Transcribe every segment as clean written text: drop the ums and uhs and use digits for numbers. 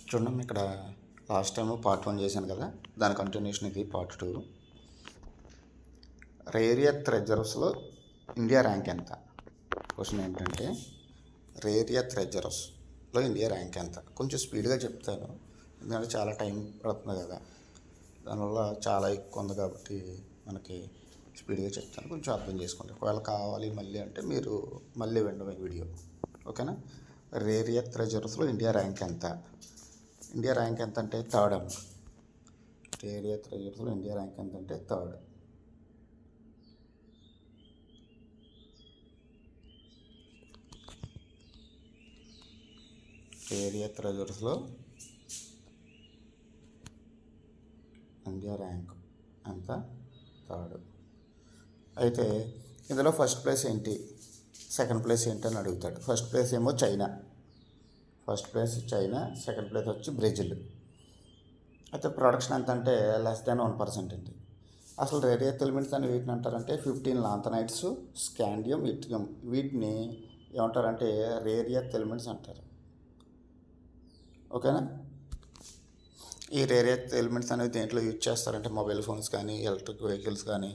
చూడండి ఇక్కడ last time part 1 చేశాను కదా, దాని కంటిన్యూషన్ ఇది పార్ట్ 2. రేర్ ఎర్త్ రిజర్వ్స్లో ఇండియా ర్యాంక్ ఎంత? క్వశ్చన్ ఏంటంటే రేర్ ఎర్త్ రిజర్వ్స్లో ఇండియా ర్యాంక్ ఎంత? కొంచెం స్పీడ్గా చెప్తాను, ఎందుకంటే చాలా టైం పడుతుంది కదా, దానివల్ల చాలా ఎక్కువ ఉంది కాబట్టి మనకి స్పీడ్గా చెప్తాను, కొంచెం అర్థం చేసుకోండి. ఒకవేళ కావాలి మళ్ళీ అంటే మీరు మళ్ళీ వినడమే వీడియో, ఓకేనా? రేర్ ఎర్త్ రిజర్వ్స్లో ఇండియా ర్యాంక్ ఎంత? ఇండియా ర్యాంక్ ఎంత అంటే థర్డ్ అమ్మ. రేర్ ఎర్త్ రిజర్వ్స్లో ఇండియా ర్యాంక్ ఎంత అంటే థర్డ్. రేర్ ఎర్త్ రిజర్వ్స్లో ఇండియా ర్యాంక్ ఎంత? థర్డ్. అయితే ఇందులో ఫస్ట్ ప్లేస్ ఏంటి, సెకండ్ ప్లేస్ ఏంటి అని అడుగుతాడు. ఫస్ట్ ప్లేస్ ఏమో చైనా, సెకండ్ ప్లేస్ వచ్చి బ్రెజిల్. అయితే ప్రొడక్షన్ ఎంత అంటే <1% అండి. అసలు రేర్ ఎర్త్ ఎలిమెంట్స్ అని వీటిని అంటారంటే 15 లాంథనైట్స్, స్కాండియం, ఇట్రియం, వీటిని ఏమంటారంటే రేర్ ఎర్త్ ఎలిమెంట్స్ అంటారు, ఓకేనా? ఈ రేర్ ఎర్త్ ఎలిమెంట్స్ అనేవి దేంట్లో యూజ్ చేస్తారంటే మొబైల్ ఫోన్స్ కానీ, ఎలక్ట్రిక్ వెహికల్స్ కానీ,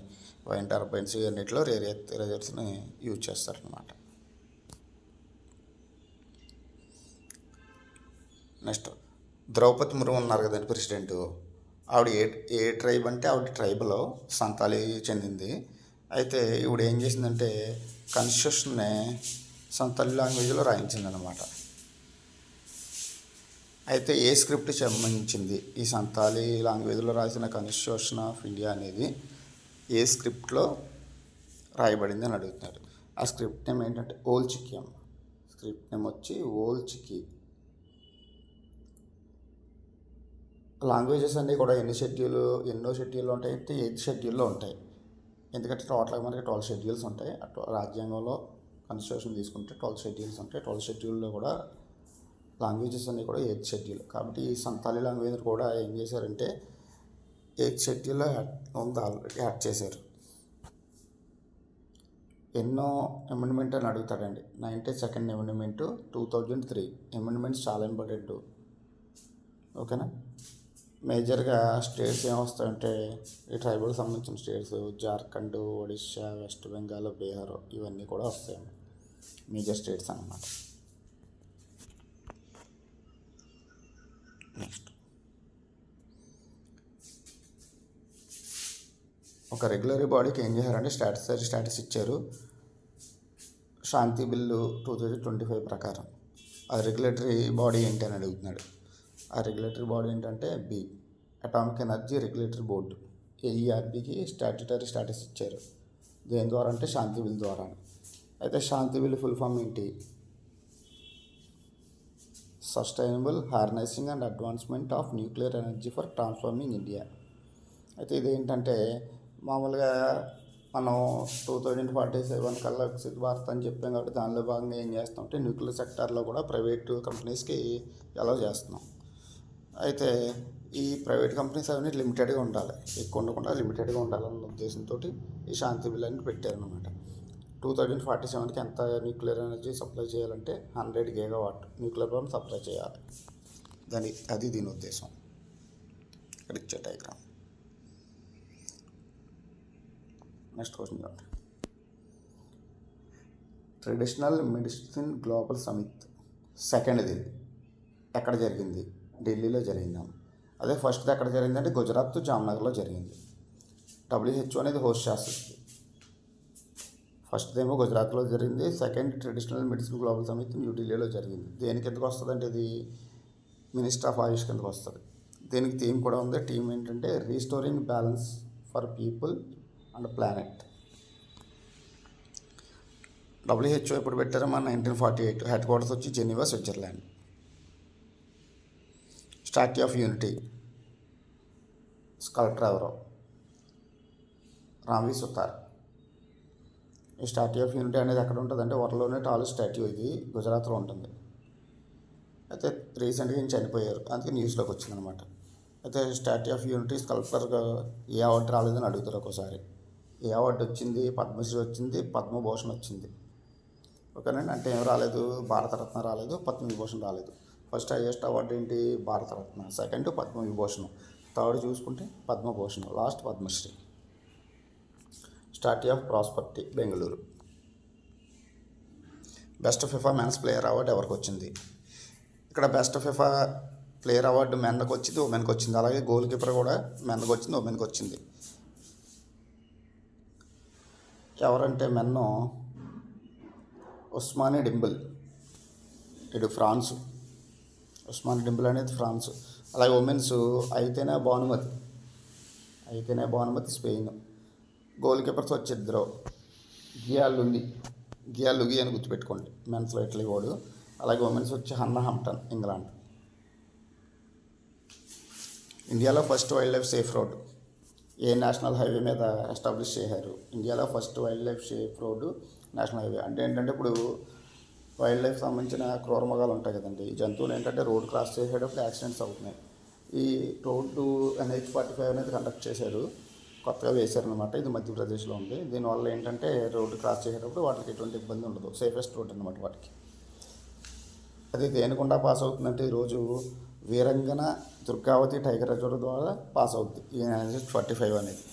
వైన్ టర్బైన్స్, ఇవన్నిటిలో రేర్ ఎర్త్ రిజర్వ్స్ని యూజ్ చేస్తారనమాట. నెక్స్ట్ ద్రౌపది ముర్ము ఉన్నారు కదండి ప్రెసిడెంట్, ఆవిడ ఏ ట్రైబ్ అంటే ఆవిడ ట్రైబ్లో సంతాలి చెందింది. అయితే ఈవిడ ఏం చేసిందంటే కాన్స్టిట్యూషన్ని సంతాలి లాంగ్వేజ్లో రాయించిందనమాట. అయితే ఏ స్క్రిప్ట్ సంబంధించింది ఈ సంతాలి లాంగ్వేజ్లో రాసిన కాన్స్టిట్యూషన్ ఆఫ్ ఇండియా అనేది ఏ స్క్రిప్ట్లో రాయబడింది అని అడుగుతున్నారు. ఆ స్క్రిప్ట్ నేమ్ ఏంటంటే ఓల్ చికి అమ్మ. స్క్రిప్ట్ నేమ్ వచ్చి ఓల్ చికి. లాంగ్వేజెస్ అన్నీ కూడా ఎన్నో షెడ్యూల్లో ఉంటాయి అంటే 8th షెడ్యూల్లో ఉంటాయి. ఎందుకంటే టోటల్గా మనకి 12 షెడ్యూల్స్ ఉంటాయి. రాజ్యాంగంలో కాన్స్టిట్యూషన్ తీసుకుంటే 12 షెడ్యూల్స్ ఉంటాయి. 12 షెడ్యూల్లో కూడా లాంగ్వేజెస్ అన్నీ కూడా 8th షెడ్యూల్. కాబట్టి ఈ సంతాలి లాంగ్వేజ్ కూడా ఏం చేశారంటే 8th షెడ్యూల్లో ఆల్రెడీ యాడ్ చేశారు. ఎన్నో అమెండ్మెంట్ అని అడుగుతాడండి. 92nd అమెండ్మెంట్, 2003 అమెండ్మెంట్స్ చాలా ఇంపార్టెంట్, ఓకేనా? మేజర్గా స్టేట్స్ ఏమొస్తాయంటే ఈ ట్రైబల్ సంబంధించిన స్టేట్స్ జార్ఖండ్, ఒడిశా, వెస్ట్ బెంగాల్, బీహార్, ఇవన్నీ కూడా వస్తాయండి, మేజర్ స్టేట్స్ అన్నమాట. నెక్స్ట్ ఒక రెగ్యులరీ బాడీకి ఏం చేశారంటే స్టాటస్ ఇచ్చారు శాంతి బిల్లు 2025 ప్రకారం. ఆ రెగ్యులేటరీ బాడీ ఏంటి అని అడుగుతున్నాడు. ఆ రెగ్యులేటరీ బాడీ ఏంటంటే అటామిక్ ఎనర్జీ రెగ్యులేటరీ బోర్డు, AERBకి స్టాట్యుటరీ స్టాటస్ ఇచ్చారు. దేని ద్వారా అంటే శాంతి బిల్ ద్వారా. అయితే శాంతి బిల్ ఫుల్ ఫామ్ ఏంటి? Sustainable harnessing and advancement of nuclear energy for transforming India. అయితే ఇదేంటంటే మామూలుగా మనం 2047 కల్లా వికసిత భారత్ అని చెప్పాం కాబట్టి దానిలో భాగంగా ఏం చేస్తామంటే న్యూక్లియర్ సెక్టార్లో కూడా ప్రైవేటు కంపెనీస్కి అలౌ చేస్తున్నాం. అయితే ఈ ప్రైవేట్ కంపెనీస్ అవన్నీ లిమిటెడ్గా ఉండాలి, ఎక్కువ ఉండకుండా లిమిటెడ్గా ఉండాలన్న ఉద్దేశంతో ఈ శాంతి బిల్ అని పెట్టారనమాట. 2047కి ఎంత న్యూక్లియర్ ఎనర్జీ సప్లై చేయాలంటే 100 GW న్యూక్లియర్ పవర్ సప్లై చేయాలి. అది దీని ఉద్దేశం. ఇక్కడ ఇచ్చే డయాగ్రామ్. నెక్స్ట్ క్వశ్చన్ చూడండి. ట్రెడిషనల్ మెడిసిన్ గ్లోబల్ సమిట్ సెకండ్ది ఎక్కడ జరిగింది? ఢిల్లీలో జరిగిందాం. అదే ఫస్ట్ది ఎక్కడ జరిగిందంటే గుజరాత్ జామ్నగర్లో జరిగింది. WHO అనేది హోస్ట్ చేస్తుంది. ఫస్ట్దేమో గుజరాత్లో జరిగింది, second traditional medicine global summit న్యూఢిల్లీలో జరిగింది. దేనికి ఎందుకు వస్తుంది అంటే ఇది మినిస్టర్ ఆఫ్ ఆయుష్ కిందకు వస్తుంది. దీనికి థీమ్ కూడా ఉంది. థీమ్ ఏంటంటే restoring balance for people and planet. WHO ఎప్పుడు పెట్టారో మన 1948. హెడ్ క్వార్టర్స్ వచ్చి Geneva, Switzerland. Statue of unity sculptor ఎవరో? రామ్వి సుతార్. ఈ స్టాట్యూ ఆఫ్ యూనిటీ అనేది ఎక్కడ ఉంటుంది అంటే వరల్డ్లోనే టాలెస్ట్ స్టాట్యూ, ఇది గుజరాత్లో ఉంటుంది. అయితే రీసెంట్గా ఈయన చనిపోయారు, అందుకే న్యూస్లోకి వచ్చిందనమాట. అయితే స్టాట్యూ ఆఫ్ యూనిటీ స్కల్ప్టర్గా ఏ అవార్డు రాలేదని అడుగుతారు ఒక్కోసారి. ఏ అవార్డు వచ్చింది? పద్మశ్రీ వచ్చింది, పద్మభూషణ్ వచ్చింది, ఓకేనండి. అంటే ఏం రాలేదు, భారతరత్న రాలేదు, పద్మవిభూషణ్ రాలేదు. ఫస్ట్ హైయెస్ట్ అవార్డు ఏంటి? భారతరత్న. సెకండ్ పద్మవిభూషణం. థర్డ్ చూసుకుంటే పద్మభూషణం. Last Padma Shri. Statue of prosperity, Bengaluru. Best FIFA men's player award ఎవరికి వచ్చింది? ఇక్కడ బెస్ట్ ఫిఫా ప్లేయర్ అవార్డు మెన్కి వచ్చింది, ఉమెన్కి వచ్చింది. అలాగే గోల్ కీపర్ కూడా మెన్కి వచ్చింది, ఉమెన్కి వచ్చింది. ఎవరంటే మెన్ను ఉస్మానీ డింబుల్, ఇటు ఫ్రాన్స్. ఉస్మానీ డింబుల్ అనేది ఫ్రాన్స్. అలాగే ఉమెన్స్ అయితేనే భానుమతి స్పెయిన్. గోల్ కీపర్స్ వచ్చి ఇద్దరు, గియాలుగి అని గుర్తుపెట్టుకోండి, మెన్స్లో ఇటలీ వాడు. అలాగే ఉమెన్స్ వచ్చి హన్నా హంప్టన్, ఇంగ్లాండ్. ఇండియాలో first wildlife safe road ఏ నేషనల్ హైవే మీద ఎస్టాబ్లిష్ చేశారు? ఇండియాలో first wildlife safe road national highway. అంటే ఏంటంటే ఇప్పుడు వైల్డ్ లైఫ్ సంబంధించిన క్రూరమృగాలు ఉంటాయి కదండి, ఈ జంతువులు ఏంటంటే రోడ్ క్రాస్ చేసేటప్పుడు యాక్సిడెంట్స్ అవుతున్నాయి. ఈ రోడ్డు NH-45 అనేది కండక్ట్ చేశారు, కొత్తగా వేశారనమాట. ఇది మధ్యప్రదేశ్లో ఉంది. దీనివల్ల ఏంటంటే రోడ్డు క్రాస్ చేసేటప్పుడు వాటికి ఎటువంటి ఇబ్బంది ఉండదు. సేఫెస్ట్ రోడ్ అనమాట వాటికి. అది దేనికుండా పాస్ అవుతుందంటే ఈరోజు వీరంగన దుర్గావతి టైగర్ రిజర్వ్ ద్వారా పాస్ అవుతుంది ఈ NH-45 అనేది.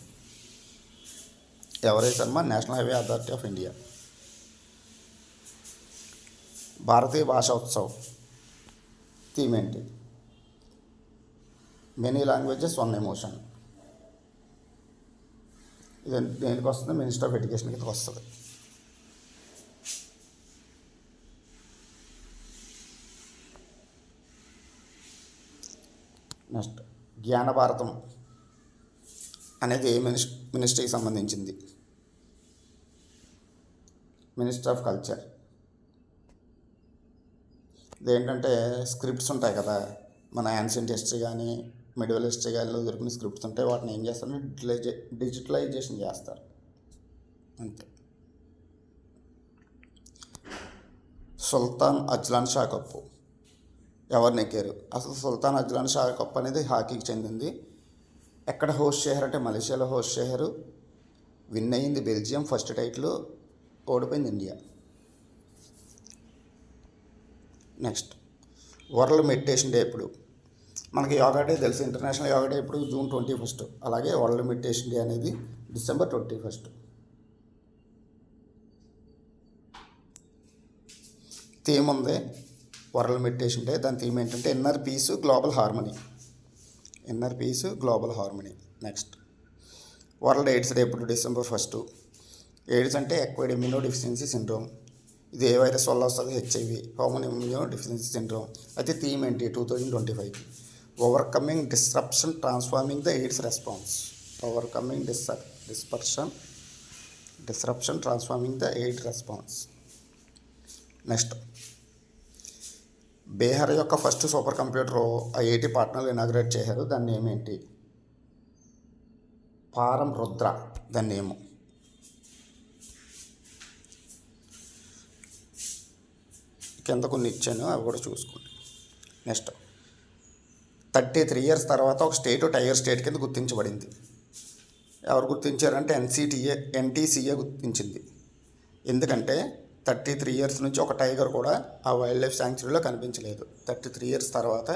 ఎవరైతే national highway authority of India. Bharatiya Bhasha Utsav theme ఏంటి? Many languages one emotion. ఇది దేనికి వస్తుంది? మినిస్టర్ ఆఫ్ ఎడ్యుకేషన్ కిందకి వస్తుంది. నెక్స్ట్, జ్ఞాన భారతం అనేది ఏ మినిస్ట్రీకి సంబంధించింది? Minister of culture. ఇదేంటంటే స్క్రిప్ట్స్ ఉంటాయి కదా, మన యాన్షియంట్ హిస్టరీ కానీ మిడివల్ హిస్టరీ కానీ దొరికిన స్క్రిప్ట్స్ ఉంటాయి, వాటిని ఏం చేస్తారంటే డిజిటలైజేషన్ చేస్తారు అంతే. సుల్తాన్ అజ్లాన్ షా కప్పు ఎవరు నెగ్గారు? అసలు సుల్తాన్ అజ్లాన్ షా కప్ అనేది హాకీకి చెందింది. ఎక్కడ హోస్ట్ చేశారంటే మలేషియాలో హోస్ట్ చేశారు. విన్ అయ్యింది బెల్జియం ఫస్ట్ టైటిల్, ఓడిపోయింది India. Next, world meditation day ఎప్పుడు? మనకి యోగా డే తెలుసు, ఇంటర్నేషనల్ యోగా డే ఎప్పుడు? June 21. అలాగే వరల్డ్ మెడిటేషన్ డే అనేది December 21. థీమ్ ఉంది వరల్డ్ మెడిటేషన్ డే. దాని థీమ్ ఏంటంటే inner peace global harmony. Next, world AIDS day ఎప్పుడు? December 1. ఎయిడ్స్ అంటే ఎక్వైర్డ్ ఇమ్యూనో డెఫిషియన్సీ సిండ్రోమ్. ఇది ఏ వైరస్ వల్ల వస్తుంది? HIV, human immuno deficiency syndrome. అయితే థీమ్ ఏంటి 2025? Overcoming disruption transforming the AIDS response. Disruption transforming the AIDS response. Next, Bihar యొక్క first supercomputer IIT పాట్నాలో inaugurate చేశారు. దాన్ని ఏమేంటి? పారం రుద్ర దాన్ని ఏమో. కింద కొన్ని ఇచ్చాను, అవి కూడా చూసుకోండి. నెక్స్ట్, 33 years తర్వాత ఒక స్టేట్ టైగర్ స్టేట్ కింద గుర్తించబడింది. ఎవరు గుర్తించారంటే NTCA గుర్తించింది. ఎందుకంటే 33 years నుంచి ఒక టైగర్ కూడా ఆ వైల్డ్ లైఫ్ శాంక్చురీలో కనిపించలేదు. 33 years తర్వాత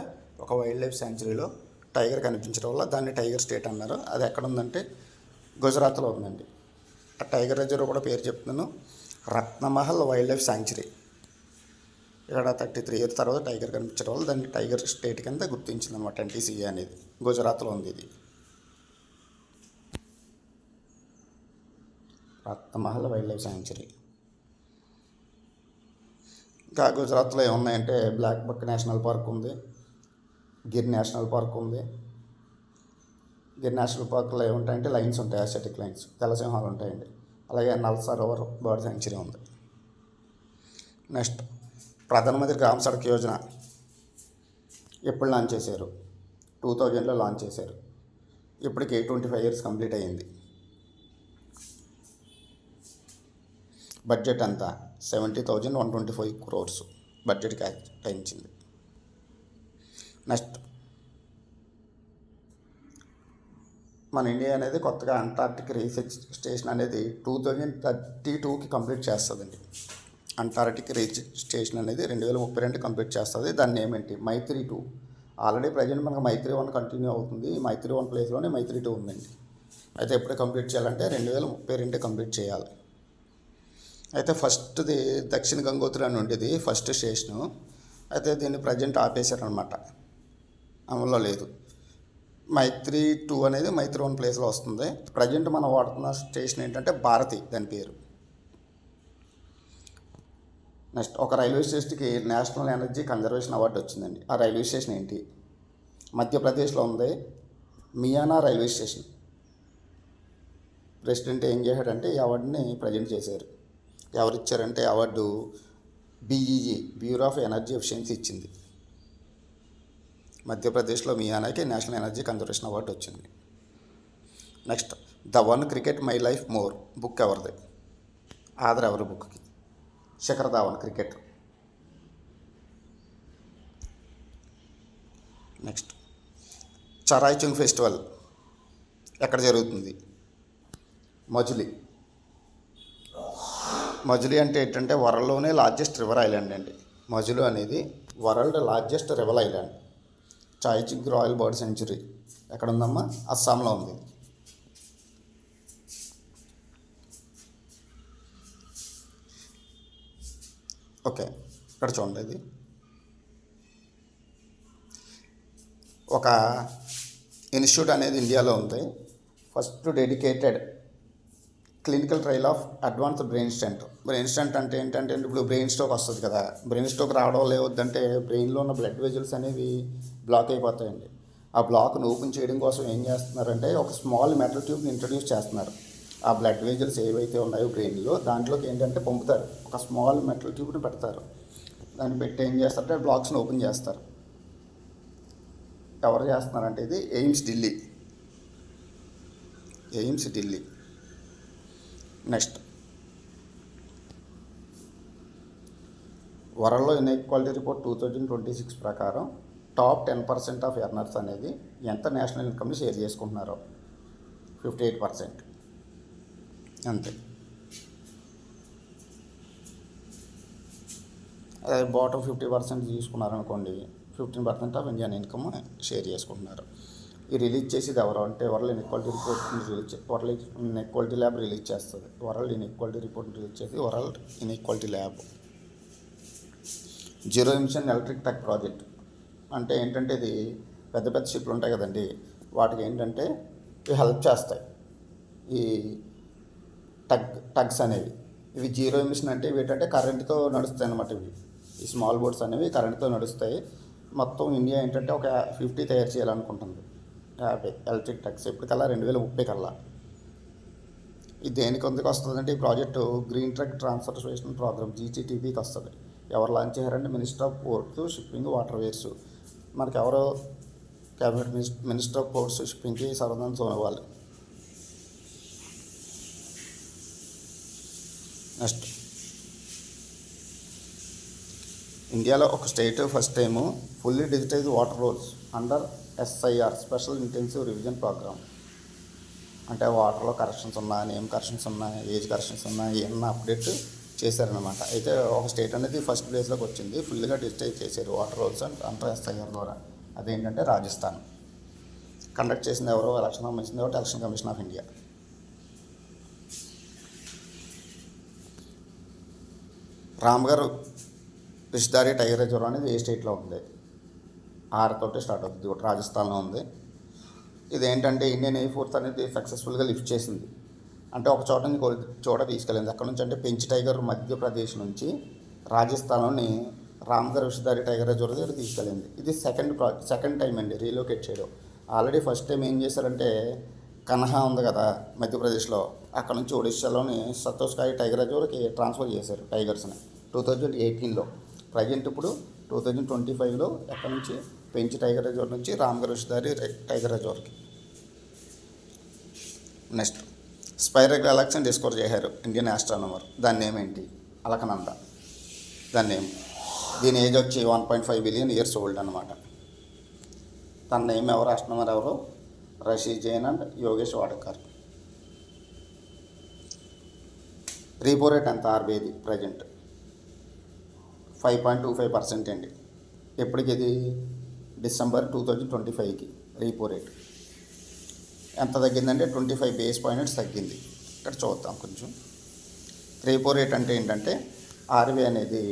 ఒక వైల్డ్ లైఫ్ శాంక్చురీలో టైగర్ కనిపించడం వల్ల దాన్ని టైగర్ స్టేట్ అన్నారు. అది ఎక్కడ ఉందంటే గుజరాత్లో ఉందండి. ఆ టైగర్ రిజర్వ్ కూడా పేరు చెప్తున్నాను, రత్నమహల్ వైల్డ్ లైఫ్ శాంక్చురీ. ఇక్కడ 33 years తర్వాత టైగర్ కనిపించడం వల్ల దాన్ని టైగర్ స్టేట్ కింద గుర్తించింది అనమాట NTCA అనేది. గుజరాత్లో ఉంది ఇది, రత్నమహల్ వైల్డ్ లైఫ్ శాంక్చురీ. ఇంకా గుజరాత్లో ఏమున్నాయంటే బ్లాక్ బక్ నేషనల్ పార్క్ ఉంది, గిర్ నేషనల్ పార్క్ ఉంది. గిర్ నేషనల్ పార్క్లో ఏముంటాయంటే లైన్స్ ఉంటాయి, ఆసియాటిక్ లైన్స్, తెల్లసింహాలు ఉంటాయండి. అలాగే నల్ సరోవర్ బర్డ్ శాంక్చురీ ఉంది. నెక్స్ట్, ప్రధానమంత్రి గ్రామ సడక్ యోజన ఎప్పుడు లాంచ్ చేశారు? 2000లో లాంచ్ చేశారు. ఇప్పటికి 25 years కంప్లీట్ అయ్యింది. బడ్జెట్ అంతా 70,125 crores బడ్జెట్ కేటాయించింది. నెక్స్ట్, మన ఇండియా అనేది కొత్తగా అంటార్క్టిక్ రీసెర్చ్ స్టేషన్ అనేది 2032కి కంప్లీట్ చేస్తుందండి. అంటార్కిటిక్ రీచ్ స్టేషన్ అనేది 2032 కంప్లీట్ చేస్తుంది. దాన్ని ఏమేంటి మైత్రి 2. ఆల్రెడీ ప్రజెంట్ మనకు మైత్రి 1 కంటిన్యూ అవుతుంది. మైత్రి 1 ప్లేస్లోనే మైత్రి 2 ఉందండి. అయితే ఎప్పుడు కంప్లీట్ చేయాలంటే 2032 కంప్లీట్ చేయాలి. అయితే ఫస్ట్ది దక్షిణ గంగోత్రి అని ఉండేది ఫస్ట్ స్టేషను. అయితే దీన్ని ప్రజెంట్ ఆపేశారనమాట, అమల్లో లేదు. మైత్రి 2 అనేది మైత్రి 1 ప్లేస్లో వస్తుంది. ప్రజెంట్ మనం వాడుతున్న స్టేషన్ ఏంటంటే భారతి, దాని పేరు. నెక్స్ట్, ఒక రైల్వే స్టేషన్కి నేషనల్ ఎనర్జీ కన్జర్వేషన్ అవార్డు వచ్చిందండి. ఆ రైల్వే స్టేషన్ ఏంటి? మధ్యప్రదేశ్లో ఉంది, మియానా రైల్వే స్టేషన్. ప్రెసిడెంట్ ఏం చేశాడంటే ఈ అవార్డుని ప్రజెంట్ చేశారు. ఎవరు ఇచ్చారంటే award BEE, bureau of energy efficiency ఇచ్చింది. మధ్యప్రదేశ్లో మియానాకి నేషనల్ ఎనర్జీ కన్జర్వేషన్ అవార్డు వచ్చింది. Next, the one cricket my life more book ఎవరిది? ఆధార్ ఎవరి బుక్కి? శిఖర్ ధావన్, క్రికెట్. నెక్స్ట్, చరాయిచుంగ్ ఫెస్టివల్ ఎక్కడ జరుగుతుంది? మజులి. మజులి అంటే ఏంటంటే వరల్డ్లోనే లార్జెస్ట్ రివర్ ఐలాండ్ అండి. మజులి అనేది వరల్డ్ లార్జెస్ట్ రివర్ ఐలాండ్. చాయిచింగ్ రాయల్ బర్డ్ సెంచురీ ఎక్కడ ఉందమ్మా? అస్సాంలో ఉంది. ఓకే, ఇక్కడ చూడండి. ఇది ఒక ఇన్స్టిట్యూట్ అనేది ఇండియాలో ఉంది. First dedicated clinical trial of advanced brain stent. Brain stent అంటే ఏంటంటే ఇప్పుడు బ్రెయిన్ స్ట్రోక్ వస్తుంది కదా. బ్రెయిన్ స్ట్రోక్ రావడం లేవద్దంటే బ్రెయిన్లో ఉన్న బ్లడ్ వెజల్స్ అనేవి బ్లాక్ అయిపోతాయండి. ఆ బ్లాక్ను ఓపెన్ చేయడం కోసం ఏం చేస్తున్నారంటే ఒక స్మాల్ మెటల్ ట్యూబ్ని ఇంట్రడ్యూస్ చేస్తున్నారు. ఆ బ్లడ్ వెజల్స్ ఏవైతే ఉన్నాయో బ్రెయిన్లో దాంట్లోకి ఏంటంటే పంపుతారు. ఒక స్మాల్ మెటల్ ట్యూబ్ని పెడతారు. దాన్ని పెట్టి ఏం చేస్తారంటే బ్లాక్స్ని ఓపెన్ చేస్తారు. ఎవరు చేస్తున్నారంటే ఇది ఎయిమ్స్ ఢిల్లీ. నెక్స్ట్, వరల్డ్లో ఇన్ఈక్వాలిటీ రిపోర్ట్ 2026 ప్రకారం టాప్ 10% ఆఫ్ ఎర్నర్స్ అనేది ఎంత నేషనల్ ఇన్కమ్ని షేర్ చేసుకుంటున్నారో? 58%. అంతే. అదే బాటమ్ 50% తీసుకున్నారనుకోండి, 15% ఆఫ్ ఇండియన్ ఇన్కమ్ షేర్ చేసుకుంటున్నారు. ఈ రిలీజ్ చేసేది ఎవరు అంటే వరల్డ్ ఇన్ఈక్వాలిటీ రిపోర్ట్ని వరల్డ్ ఇన్ఈక్వాలిటీ ల్యాబ్ రిలీజ్ చేస్తుంది. వరల్డ్ ఇన్ఈక్వాలిటీ రిపోర్ట్ని రిలీజ్ చేసి world inequality lab. Zero emission electric truck project అంటే ఏంటంటే ఇది పెద్ద పెద్ద షిప్లు ఉంటాయి కదండి, వాటికి ఏంటంటే ఇవి హెల్ప్ చేస్తాయి. ఈ టగ్స్ అనేవి ఇవి జీరో ఎమిషన్ అంటే ఏంటంటే కరెంటుతో నడుస్తాయి అన్నమాట. ఈ స్మాల్ బోట్స్ అనేవి కరెంటుతో నడుస్తాయి. మొత్తం ఇండియా ఏంటంటే ఒక 50 తయారు చేయాలనుకుంటుంది. 50 ఎలక్ట్రిక్ ట్రక్స్ ఎప్పటికల్లా 2030 కల్లా. ఇది దేనికి ఎందుకు వస్తుందంటే ఈ project green truck transportation program GTTPకి వస్తుంది. ఎవరు లాంచ్ చేశారంటే minister of ports, shipping, waterways. మనకి ఎవరో క్యాబినెట్ మినిస్టర్ ఆఫ్ పోర్ట్స్, షిప్పింగ్కి సర్వదాన్ సోనోవాల్. నెక్స్ట్, ఇండియాలో ఒక state first time fully digitise voter rolls under SIR special intensive revision program. అంటే వాటర్లో కరెక్షన్స్ ఉన్నాయి, నేమ్ కరెక్షన్స్ ఉన్నాయి, ఏజ్ కరెక్షన్స్ ఉన్నాయి, ఏమన్నా అప్డేట్ చేశారనమాట. అయితే ఒక స్టేట్ అనేది ఫస్ట్ ప్లేస్లోకి వచ్చింది. ఫుల్గా డిజిటైజ్ చేశారు వాటర్ రోల్స్ అండర్ SIR ద్వారా. అదేంటంటే రాజస్థాన్. కండక్ట్ చేసింది ఎవరో? ఎలక్షన్ సంబంధించింది కాబట్టి election commission of India. Ramgarh రిషిదారి tiger reserve అనేది ఏ స్టేట్లో ఉంది? ఆర్తోటే స్టార్ట్ అవుతుంది, ఒకటి రాజస్థాన్లో ఉంది. ఇదేంటంటే ఇండియన్ ఎయిర్ ఫోర్స్ అనేది సక్సెస్ఫుల్గా లిఫ్ట్ చేసింది. అంటే ఒక చోట నుంచి చోట తీసుకెళ్ళింది. అక్కడ నుంచి అంటే పెంచ్ టైగర్ మధ్యప్రదేశ్ నుంచి రాజస్థాన్లోని రామ్గర్ రిషిదారి టైగర్ రిజర్వ్ దగ్గర తీసుకెళ్ళింది. ఇది సెకండ్ టైం అండి రీలొకేట్ చేయడం. ఆల్రెడీ ఫస్ట్ టైం ఏం చేశారంటే కన్హా ఉంది కదా మధ్యప్రదేశ్లో, అక్కడ నుంచి ఒడిశాలోని సతోష్కాయి టైగర్ రిజర్వ్కి ట్రాన్స్ఫర్ చేశారు టైగర్స్ని 2018లో. ప్రజెంట్ ఇప్పుడు 2025లో ఎక్కడి నుంచి పెంచ్ టైగర్ రిజర్వ్ నుంచి రామ్గర్ రిషిదారి టైగర్ రిజర్వ్కి. నెక్స్ట్, స్పైరల్ గెలాక్సీని డిస్కవర్ చేశారు ఇండియన్ ఆస్ట్రానమర్. దాని నేమ్ ఏంటి? అలకనంద. దాని నేమ్. దీని ఏజ్ వచ్చి 1.5 బిలియన్ ఇయర్స్ ఓల్డ్ అనమాట. తన నేమ్ ఎవరు? ఆస్ట్రానమర్ ఎవరు? Rashi Jain and Yogesh Wadadekar. Repo rate ఎంత RBIది ప్రజెంట్? 5.25% అండి. ఎప్పటికి ఇది డిసెంబర్ 2025కి రీపో రేట్ ఎంత తగ్గిందంటే 25 బేస్ పాయింట్స్ తగ్గింది. ఇక్కడ చూద్దాం కొంచెం. రీపో రేట్ అంటే ఏంటంటే ఆర్బీఐ అనేది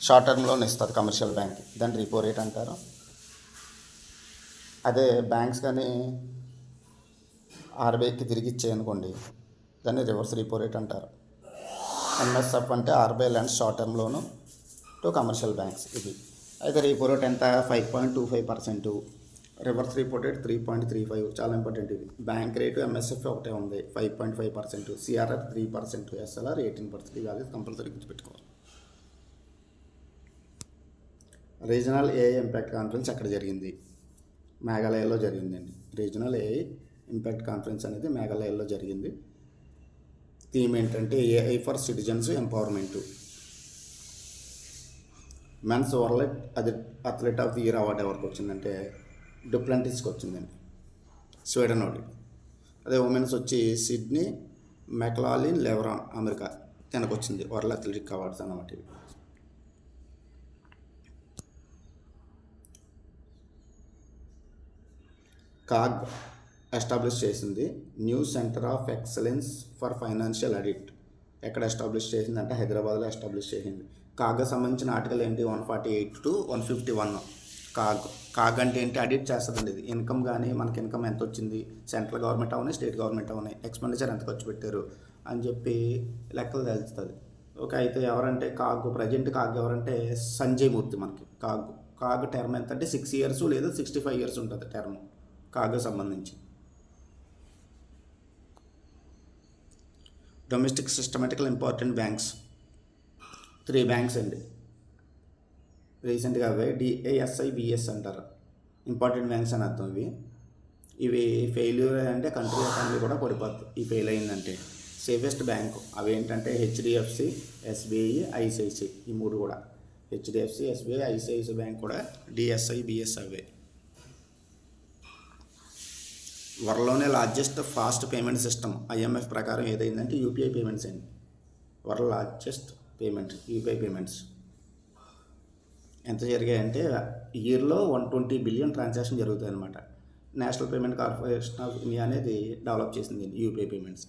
షార్ట్ టర్మ్ లోన్ ఇస్తుంది కమర్షియల్ బ్యాంక్కి, దాన్ని రీపో రేట్ అంటారు. అదే బ్యాంక్స్ కానీ ఆర్బీఐకి తిరిగి ఇచ్చేయనుకోండి, దాన్ని రివర్స్ రీపో రేట్ అంటారు. ఎంఎస్ఎఫ్ అంటే RBI land short term loan to commercial banks ఇది. అయితే రీపో రేట్ ఎంత 5.25%, రివర్స్ రీపో రేట్ 3.35. చాలా ఇంపార్టెంట్ ఇది. బ్యాంక్ రేటు ఎంఎస్ఎఫ్ ఒకటే ఉంది 5.5%, సిఆర్ఆర్ 3%, ఎస్ఎల్ఆర్ 18%. ఈ వాల్యూస్ కంపల్సరీ గుర్తుపెట్టుకోవాలి. రీజనల్ ఏఐ ఇంపాక్ట్ కాన్ఫరెన్స్ ఎక్కడ జరిగింది? మేఘాలయలో జరిగిందండి. రీజనల్ ఏఐ ఇంపాక్ట్ కాన్ఫరెన్స్ అనేది మేఘాలయలో జరిగింది. థీమ్ ఏంటంటే AI for citizens empowerment. Men's world athlete of the year award ఎవరికి వచ్చిందంటే డూప్లాంటిస్కి వచ్చిందండి, స్వీడన్ ఒకటి. అదే ఉమెన్స్ వచ్చి సిడ్నీ మెక్లాలిన్ లెవరాన్ అమెరికా, తనకు వచ్చింది వరల్డ్ అథ్లెటిక్ అవార్డ్స్ అన్నమాట. ఇవి కాగ్ ఎస్టాబ్లిష్ చేసింది new centre of excellence for financial audit. ఎక్కడ ఎస్టాబ్లిష్ చేసిందంటే హైదరాబాద్లో ఎస్టాబ్లిష్ చేసింది. కాగ్కి సంబంధించిన ఆర్టికల్ ఏంటి 148 to 151. కాగ్ అంటే ఏంటి? ఆడిట్ చేస్తుందండి ఇది. ఇన్కమ్ కానీ మనకి ఇన్కమ్ ఎంత వచ్చింది, సెంట్రల్ గవర్నమెంట్ అవునాయి, స్టేట్ గవర్నమెంట్ అవునాయి, ఎక్స్పెండిచర్ ఎంత ఖర్చు పెట్టారు అని చెప్పి లెక్కలు తెలుస్తుంది. ఓకే, అయితే ఎవరంటే ప్రజెంట్ కాగ్ ఎవరంటే సంజయ్ మూర్తి. మనకి కాగ్ టర్మ్ ఎంత అంటే 6 years లేదా 65 years ఉంటుంది టర్మ్ కాగ్కి సంబంధించి. Domestic systematical important banks 3 banks అండి. రీసెంట్గా అవే డిఐఎస్ఐ బిఎస్ అంటారు. ఇంపార్టెంట్ బ్యాంక్స్ అని అర్థం. ఇవి ఫెయిల్యూర్ అంటే కంట్రీ ఎకానమీ కూడా పడిపోతుంది ఈ ఫెయిల్ అయిందంటే. సేఫెస్ట్ బ్యాంకు అవి ఏంటంటే హెచ్డిఎఫ్సి, ఎస్బీఐ, ఐసిఐసిఐ. ఈ 3 కూడా హెచ్డిఎఫ్సి, ఎస్బీఐ, ఐసిఐసిఐ బ్యాంక్ కూడా డిఎస్ఐ బిఎస్ అవే. వరల్డ్లోనే largest fast payment system IMF ప్రకారం ఏదైందంటే యూపీఐ పేమెంట్స్ అండి. World largest payment UPI payments ఎంత జరిగాయంటే ఇయర్లో 120 billion ట్రాన్సాక్షన్ జరుగుతాయి అన్నమాట. National Payment Corporation of India అనేది డెవలప్ చేసింది యూపీఐ పేమెంట్స్.